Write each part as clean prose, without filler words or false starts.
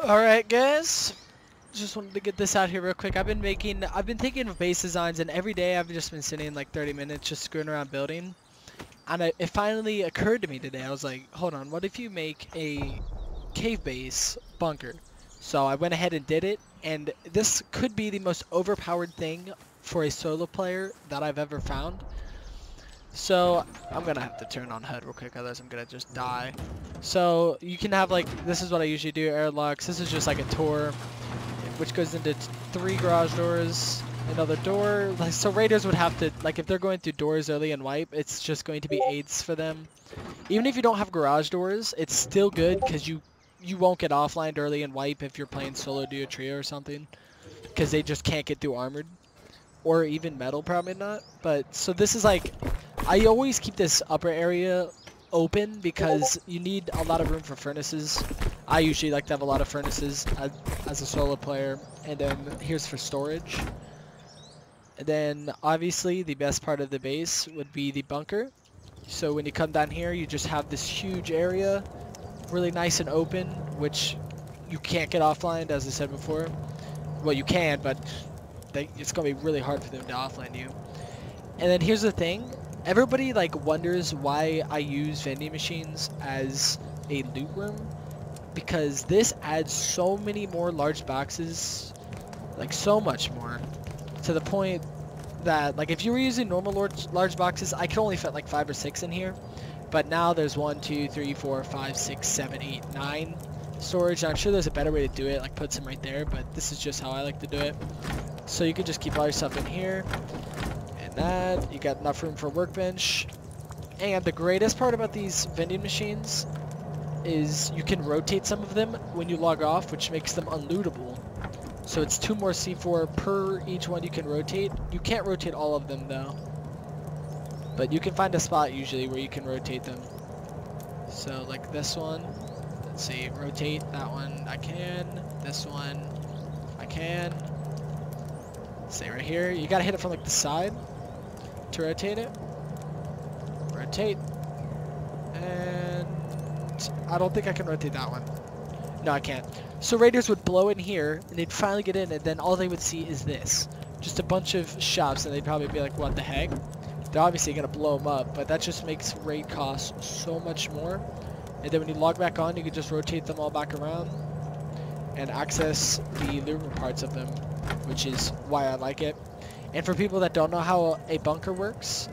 Alright guys, just wanted to get this out here real quick. I've been thinking of base designs, and every day I've just been sitting like 30 minutes just screwing around building. And it finally occurred to me today. I was like, hold on, what if you make a cave base bunker? So I went ahead and did it, and this could be the most overpowered thing for a solo player that I've ever found. So I'm gonna have to turn on HUD real quick, otherwise I'm gonna just die. So you can have like, this is what I usually do, airlocks. This is just like a tour, which goes into 3 garage doors, another door. Like, so raiders would have to, like, if they're going through doors early and wipe, it's just going to be aids for them. Even if you don't have garage doors, it's still good because you won't get offlined early and wipe if you're playing solo duo trio or something, because they just can't get through armored or even metal, probably not. But so this is like, I always keep this upper area open because you need a lot of room for furnaces. I usually like to have a lot of furnaces as a solo player. And then here's for storage. And then obviously the best part of the base would be the bunker. So when you come down here, you just have this huge area, really nice and open, which you can't get offline, as I said before. Well, you can, but it's gonna be really hard for them to offline you. And then here's the thing. Everybody like wonders why I use vending machines as a loot room, because this adds so many more large boxes, like so much more, to the point that like if you were using normal large boxes, I could only fit like 5 or 6 in here, but now there's 1, 2, 3, 4, 5, 6, 7, 8, 9 storage. And I'm sure there's a better way to do it, like put some right there, but this is just how I like to do it. So you can just keep all your stuff in here. That you got enough room for Workbench. And the greatest part about these vending machines is you can rotate some of them when you log off, which makes them unlootable. So it's 2 more C4 per each one you can rotate. You can't rotate all of them though, but you can find a spot usually where you can rotate them. So like this one, let's see, rotate that one, I can. This one, I can. Say right here, you gotta hit it from like the side to rotate it. Rotate. And I don't think I can rotate that one. No, I can't. So raiders would blow in here and they'd finally get in, and then all they would see is this. Just a bunch of shops, and they'd probably be like, what the heck? They're obviously gonna blow them up, but that just makes raid costs so much more. And then when you log back on, you can just rotate them all back around and access the loot room parts of them, which is why I like it. And for people that don't know how a bunker works,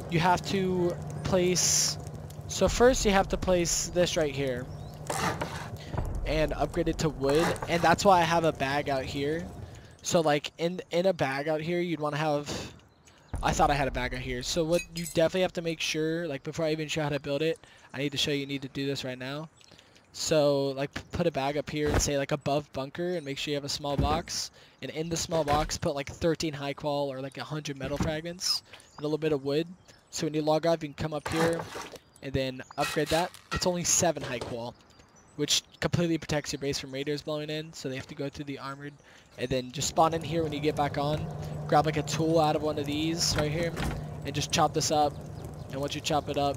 you have to place, so first you have to place this right here and upgrade it to wood, and that's why I have a bag out here. So like in a bag out here, you'd want to have, I thought I had a bag out here. So what you definitely have to make sure, like before I even show how to build it, I need to show you need to do this right now. So like put a bag up here and say like above bunker, and make sure you have a small box, and in the small box put like 13 high qual or like 100 metal fragments and a little bit of wood. So when you log off, you can come up here and then upgrade that. It's only 7 high qual, which completely protects your base from raiders blowing in, so they have to go through the armored. And then just spawn in here when you get back on, grab like a tool out of one of these right here and just chop this up. And once you chop it up,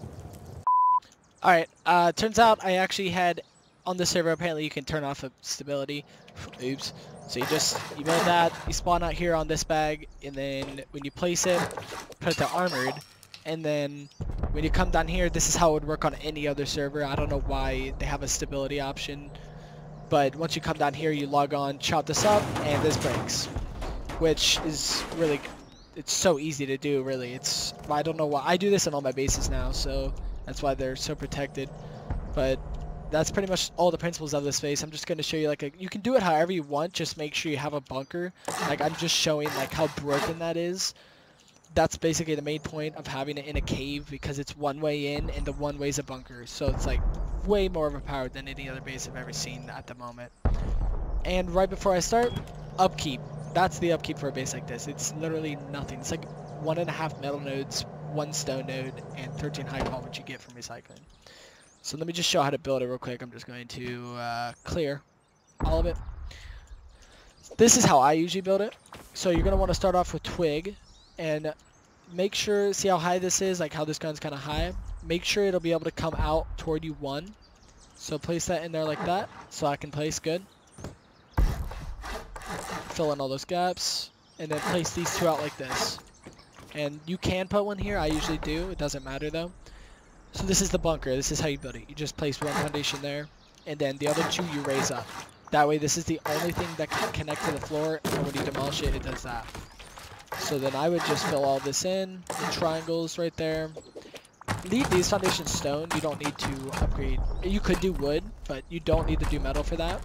alright, turns out I actually had, on the server, apparently you can turn off stability. Oops. So you build that, you spawn out here on this bag, and then when you place it, put it to armored, and then when you come down here, this is how it would work on any other server. I don't know why they have a stability option, but once you come down here, you log on, chop this up, and this breaks, which is really, it's so easy to do, really. I don't know why. I do this in all my bases now, so that's why they're so protected. But that's pretty much all the principles of this base. I'm just going to show you like you can do it however you want, just make sure you have a bunker. Like I'm just showing like how broken that is. That's basically the main point of having it in a cave, because it's one way in and the one way's a bunker. So it's like way more overpowered than any other base I've ever seen at the moment. And right before I start, upkeep. That's the upkeep for a base like this. It's literally nothing. It's like 1.5 metal nodes, 1 stone node, and 13 high qual, which you get from recycling. So let me just show how to build it real quick. I'm just going to clear all of it. This is how I usually build it. So you're going to want to start off with twig, and make sure, see how high this is, like how this gun's kind of high. Make sure it'll be able to come out toward you 1. So place that in there like that, so I can place good. fill in all those gaps, and then place these two out like this. And you can put one here, I usually do, it doesn't matter though. So this is the bunker, this is how you build it. You just place one foundation there, and then the other two you raise up. That way this is the only thing that can connect to the floor, and when you demolish it, it does that. So then I would just fill all this in, the triangles right there. Leave these foundations stone, you don't need to upgrade. You could do wood, but you don't need to do metal for that.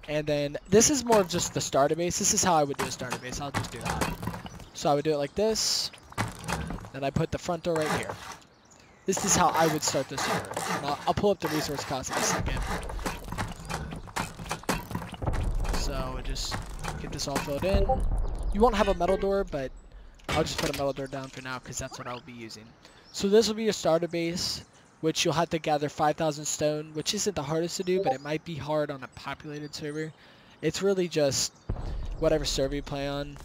And then this is more of just the starter base. This is how I would do a starter base, I'll just do that. So I would do it like this, then I put the front door right here. This is how I would start this server. I'll pull up the resource cost in a second. So just get this all filled in. You won't have a metal door, but I'll just put a metal door down for now because that's what I'll be using. So this will be your starter base, which you'll have to gather 5,000 stone, which isn't the hardest to do, but it might be hard on a populated server. It's really just whatever server you play on.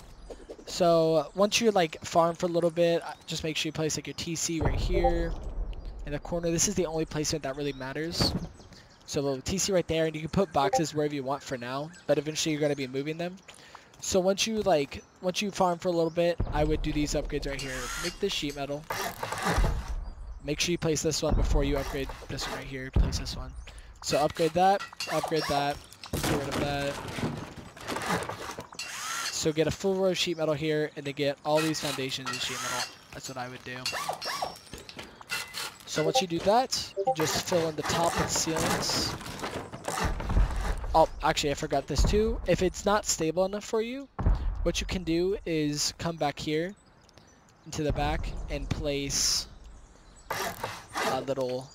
So once you like farm for a little bit, just make sure you place like your TC right here in the corner. This is the only placement that really matters. So TC right there, and you can put boxes wherever you want for now, but eventually you're going to be moving them. So once you farm for a little bit, I would do these upgrades right here. Make this sheet metal. Make sure you place this one before you upgrade this one right here. Place this one. So upgrade that, get rid of that. So get a full row of sheet metal here, and then get all these foundations of sheet metal. That's what I would do. So once you do that, you just fill in the top with ceilings. Oh, actually I forgot this too. If it's not stable enough for you, what you can do is come back here into the back and place a little,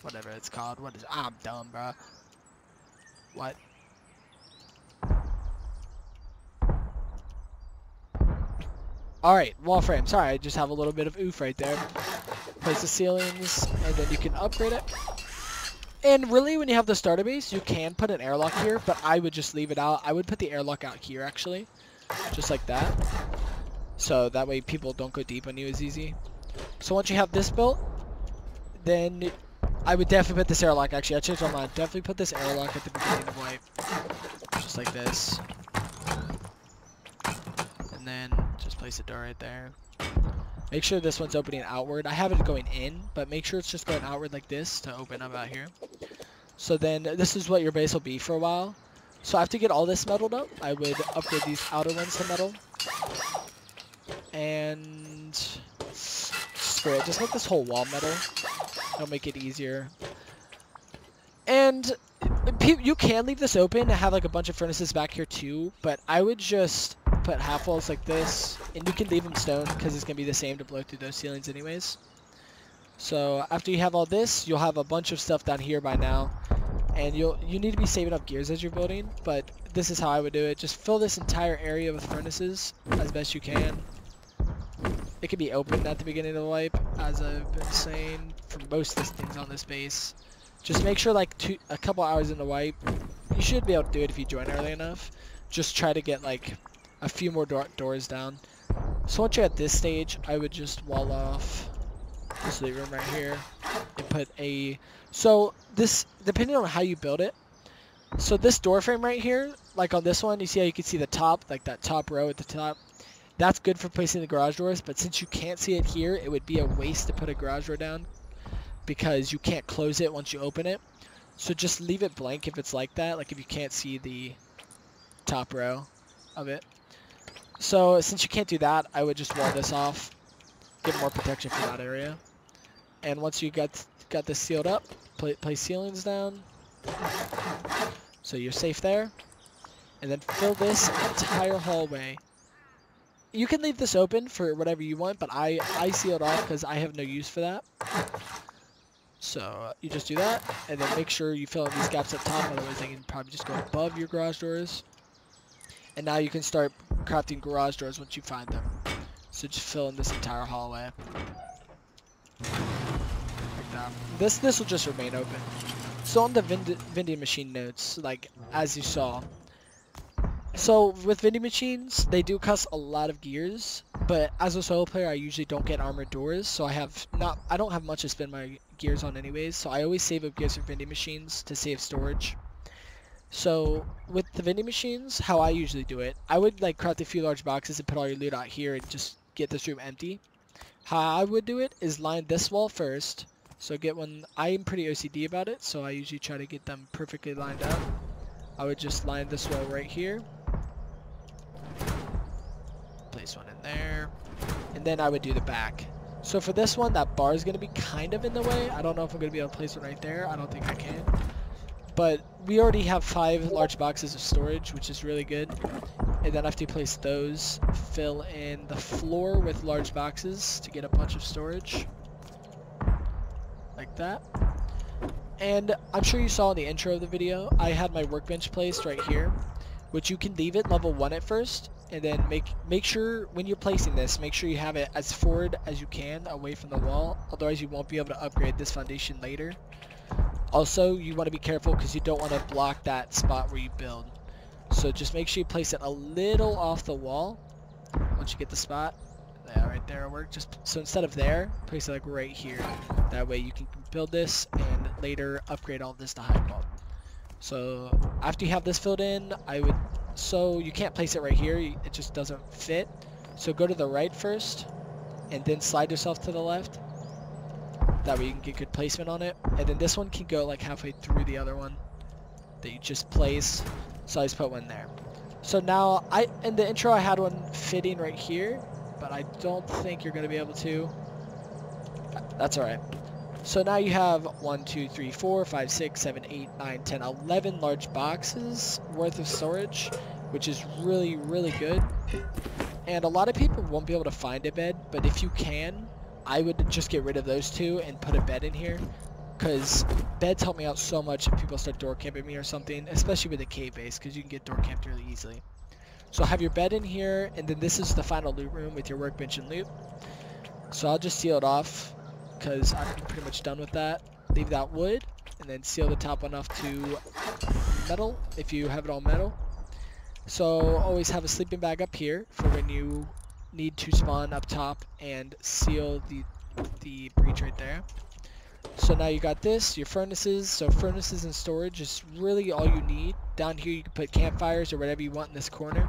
whatever it's called. What is it? I'm dumb, bro. What? Alright, wall frame. Sorry, I just have a little bit of oof right there. Place the ceilings, and then you can upgrade it. And really, when you have the starter base, you can put an airlock here, but I would just leave it out. I would put the airlock out here, actually. Just like that. So that way people don't go deep on you as easy. So once you have this built, then I would definitely put this airlock. Actually, I changed my mind. Definitely put this airlock at the beginning of life. Just like this. And then just place a door right there. Make sure this one's opening outward. I have it going in, but make sure it's just going outward like this to open up out here. So then this is what your base will be for a while. So after you get all this metaled up, I would upgrade these outer ones to metal. And screw it, just make this whole wall metal. It'll make it easier. And you can leave this open and have like a bunch of furnaces back here too, but I would just put half walls like this, and you can leave them stone because it's going to be the same to blow through those ceilings anyways. So after you have all this, you'll have a bunch of stuff down here by now, and you need to be saving up gears as you're building, but this is how I would do it. Just fill this entire area with furnaces as best you can. It can be open at the beginning of the wipe, as I've been saying for most of the things on this base. Just make sure like a couple hours in the wipe, you should be able to do it if you join early enough. Just try to get like a few more doors down. So once you're at this stage, I would just wall off this loot room right here and put a, so this, depending on how you build it, so this door frame right here, like on this one, you see how you can see the top, like that top row at the top, that's good for placing the garage doors, but since you can't see it here, it would be a waste to put a garage door down because you can't close it once you open it. So just leave it blank if it's like that, like if you can't see the top row of it. So since you can't do that, I would just wall this off, get more protection for that area. And once you got this sealed up, place ceilings down, so you're safe there. And then fill this entire hallway. You can leave this open for whatever you want, but I seal it off because I have no use for that. So you just do that, and then make sure you fill in these gaps up top, otherwise they can probably just go above your garage doors. And now you can start crafting garage doors once you find them. So just fill in this entire hallway. Like that. This will just remain open. So on the vending machine notes, like as you saw. So with vending machines, they do cost a lot of gears, but as a solo player, I usually don't get armored doors, so I don't have much to spend my gears on anyways, so I always save up gears for vending machines to save storage. So with the vending machines, how I usually do it, I would like craft a few large boxes and put all your loot out here and just get this room empty. How I would do it is line this wall first. So get one, I am pretty OCD about it, so I usually try to get them perfectly lined up. I would just line this wall right here. Place one in there. And then I would do the back. So for this one, that bar is going to be kind of in the way. I don't know if I'm going to be able to place one right there. I don't think I can. But we already have 5 large boxes of storage, which is really good. And then after you place those, fill in the floor with large boxes to get a bunch of storage. Like that. And I'm sure you saw in the intro of the video, I had my workbench placed right here, which you can leave it level 1 at first. And then make sure when you're placing this, make sure you have it as forward as you can away from the wall. Otherwise you won't be able to upgrade this foundation later. Also, you want to be careful because you don't want to block that spot where you build. So just make sure you place it a little off the wall once you get the spot. Yeah, right there will work. So instead of there, place it like right here. That way you can build this and later upgrade all this to high quality. So after you have this filled in, so you can't place it right here. It just doesn't fit. So go to the right first and then slide yourself to the left. That way you can get good placement on it. And then this one can go like halfway through the other one that you just place. So I just put one there. So now, in the intro I had one fitting right here, but I don't think you're going to be able to. That's alright. So now you have 1, 2, 3, 4, 5, 6, 7, 8, 9, 10, 11 large boxes worth of storage, which is really, really good. And a lot of people won't be able to find a bed, but if you can, I would just get rid of those 2 and put a bed in here. Because beds help me out so much if people start door camping me or something, especially with a cave base, because you can get door camped really easily. So have your bed in here, and then this is the final loot room with your workbench and loot. So I'll just seal it off, because I'm pretty much done with that. Leave that wood, and then seal the top one off to metal, if you have it all metal. So always have a sleeping bag up here for when you need to spawn up top and seal the breach right there. So now you got this, your furnaces. So furnaces and storage is really all you need. Down here you can put campfires or whatever you want in this corner.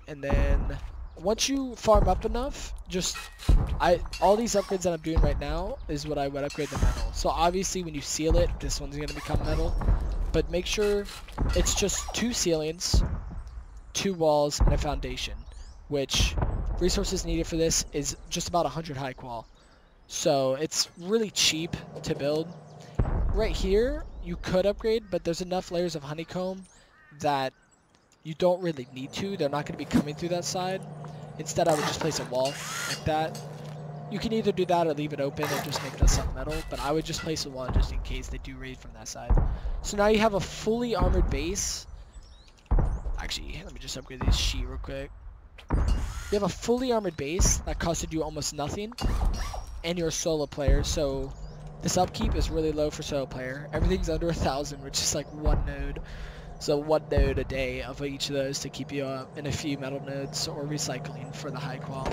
And then once you farm up enough, all these upgrades that I'm doing right now is what I would upgrade the metal. So obviously when you seal it, this one's going to become metal. But make sure it's just 2 ceilings, 2 walls, and a foundation. Which resources needed for this is just about 100 high qual. So it's really cheap to build. Right here, you could upgrade, but there's enough layers of honeycomb that you don't really need to. They're not going to be coming through that side. Instead, I would just place a wall like that. You can either do that or leave it open and just make this up metal, but I would just place a wall just in case they do raid from that side. So now you have a fully armored base. Actually, let me just upgrade this sheet real quick. You have a fully armored base that costed you almost nothing. And you're a solo player, so this upkeep is really low for solo player. Everything's under 1,000, which is like 1 node. So 1 node a day of each of those to keep you up, and a few metal nodes or recycling for the high qual.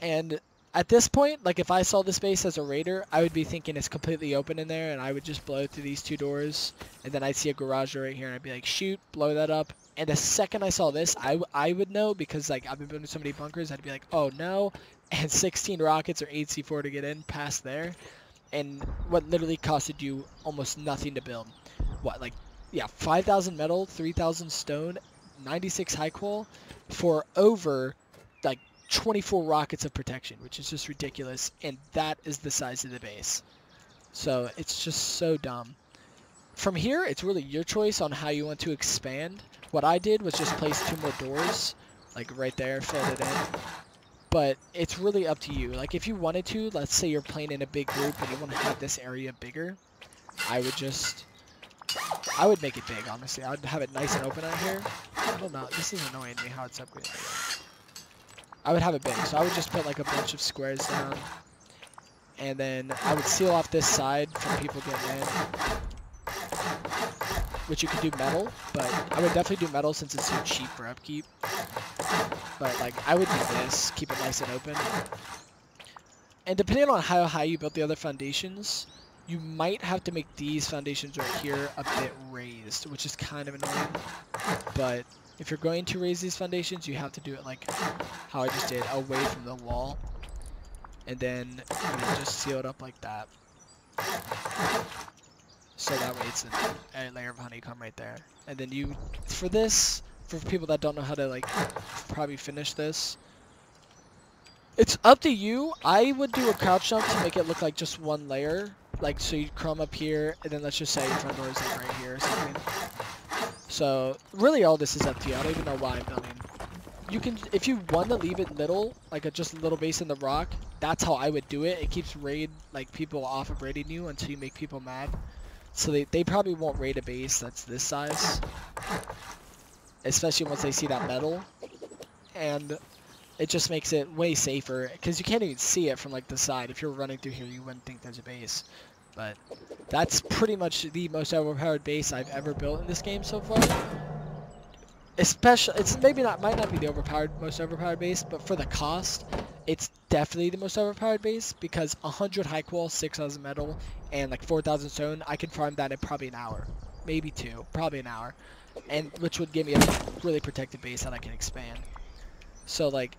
And at this point, like if I saw this base as a raider, I would be thinking it's completely open in there, and I would just blow through these 2 doors, and then I'd see a garage right here, and I'd be like, shoot, blow that up. And the second I saw this, I would know, because like I've been building so many bunkers, I'd be like, oh no. And 16 rockets or 8 C4 to get in past there, and what literally costed you almost nothing to build. What, like, yeah, 5,000 metal, 3,000 stone, 96 high qual for over like 24 rockets of protection, which is just ridiculous. And that is the size of the base. So it's just so dumb. From here, it's really your choice on how you want to expand. What I did was just place 2 more doors, like right there, filled it in. But it's really up to you. Like if you wanted to, let's say you're playing in a big group and you want to have this area bigger, I would make it big, honestly. I would have it nice and open out here. I don't know, this is annoying me how it's upgraded. I would have it big, so I would just put like a bunch of squares down. And then I would seal off this side from people getting in. Which you could do metal, but I would definitely do metal since it's so cheap for upkeep. But like I would do this, keep it nice and open. And depending on how high you built the other foundations, you might have to make these foundations right here a bit raised, which is kind of annoying. But if you're going to raise these foundations, you have to do it like how I just did, away from the wall. And then you just seal it up like that. So that way it's a layer of honeycomb right there. And then you, for this, for people that don't know how to like probably finish this, it's up to you. I would do a crouch jump to make it look like just one layer. Like, so you crumb up here, and then let's just say your front door is like right here or something. So, really all this is up to you. I don't even know why I'm building. You can, if you want to leave it little, like just a little base in the rock, that's how I would do it. It keeps people off of raiding you until you make people mad. So they probably won't raid a base that's this size. Especially once they see that metal. And it just makes it way safer, because you can't even see it from like the side. If you're running through here, you wouldn't think there's a base. But that's pretty much the most overpowered base I've ever built in this game so far. Especially, it's might not be the most overpowered base, but for the cost, it's definitely the most overpowered base, because 100 high qual, 6,000 metal, and like 4,000 stone, I can farm that in probably an hour, maybe 2, probably an hour, and which would give me a really protected base that I can expand. So like,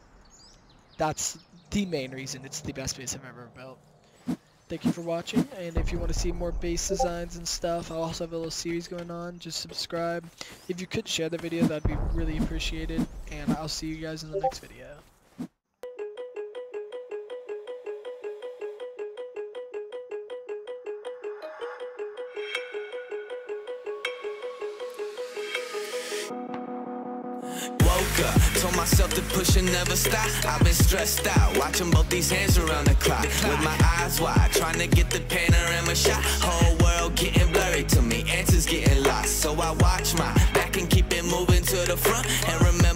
that's the main reason it's the best base I've ever built. Thank you for watching, and if you want to see more base designs and stuff, I'll also have a little series going on. Just subscribe. If you could share the video, that'd be really appreciated, and I'll see you guys in the next video. Told myself to push and never stop. I've been stressed out, watching both these hands around the clock, with my eyes wide, trying to get the panorama shot. Whole world getting blurry to me, answers getting lost. So I watch my back and keep it moving to the front, and remember